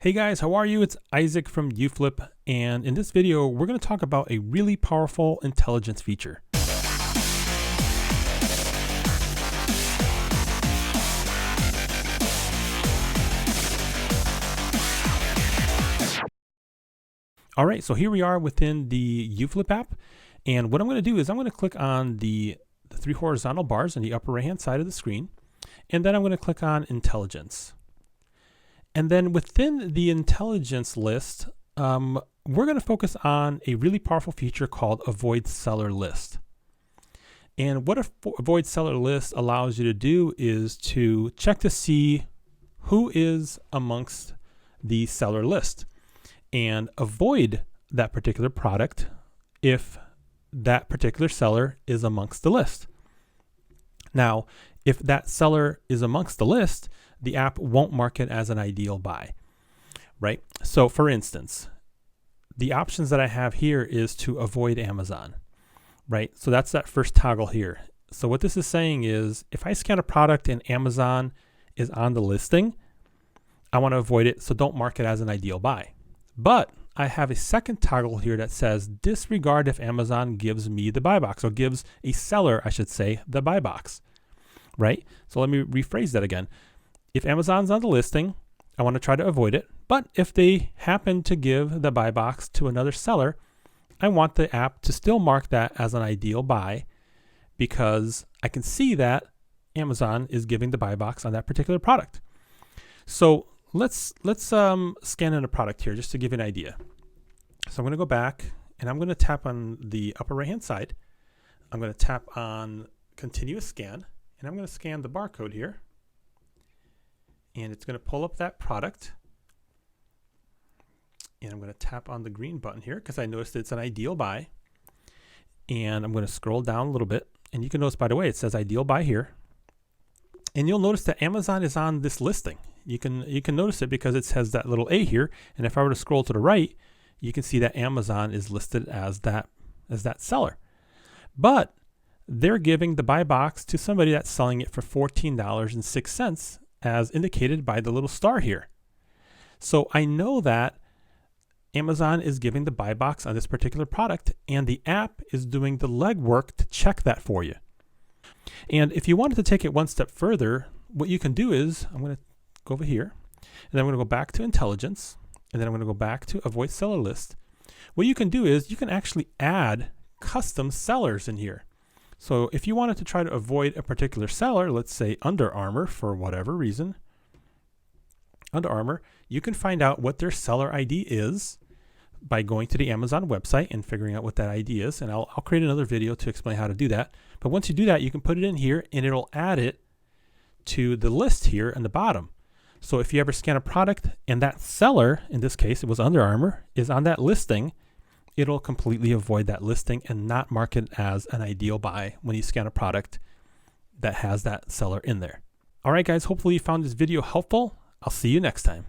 Hey guys, how are you? It's Isaac from UFlip, and in this video, we're going to talk about a really powerful intelligence feature. All right, so here we are within the UFlip app, and what I'm going to do is I'm going to click on the three horizontal bars on the upper right-hand side of the screen, and then I'm going to click on Intelligence. And then within the intelligence list, we're going to focus on a really powerful feature called Avoid Seller List. And what Avoid Seller List allows you to do is to check to see who is amongst the seller list and avoid that particular product if that particular seller is amongst the list. Now, if that seller is amongst the list, the app won't mark it as an ideal buy, right? So for instance, the options that I have here is to avoid Amazon, right? So that's that first toggle here. So what this is saying is if I scan a product and Amazon is on the listing, I want to avoid it, so don't mark it as an ideal buy. But I have a second toggle here that says disregard if Amazon gives me the buy box, or gives a seller, I should say, the buy box, right? So let me rephrase that again. If Amazon's on the listing, I want to try to avoid it. But if they happen to give the buy box to another seller, I want the app to still mark that as an ideal buy because I can see that Amazon is giving the buy box on that particular product. So let's scan in a product here just to give you an idea. So I'm going to go back and I'm going to tap on the upper right hand side. I'm going to tap on continuous scan and I'm going to scan the barcode here. And it's going to pull up that product. And I'm going to tap on the green button here because I noticed it's an ideal buy. And I'm going to scroll down a little bit. And you can notice, by the way, it says ideal buy here. And you'll notice that Amazon is on this listing. You can notice it because it says that little A here. And if I were to scroll to the right, you can see that Amazon is listed as that seller. But they're giving the buy box to somebody that's selling it for $14.06. As indicated by the little star here. So I know that Amazon is giving the buy box on this particular product, and the app is doing the legwork to check that for you. And if you wanted to take it one step further, what you can do is, I'm going to go over here, and then I'm going to go back to Intelligence, and then I'm going to go back to Avoid Seller List. What you can do is you can actually add custom sellers in here. So if you wanted to try to avoid a particular seller, let's say Under Armour for whatever reason, Under Armour, you can find out what their seller ID is by going to the Amazon website and figuring out what that ID is. And I'll create another video to explain how to do that. But once you do that, you can put it in here and it'll add it to the list here in the bottom. So if you ever scan a product and that seller, in this case it was Under Armour, is on that listing, it'll completely avoid that listing and not mark it as an ideal buy when you scan a product that has that seller in there. All right, guys, hopefully you found this video helpful. I'll see you next time.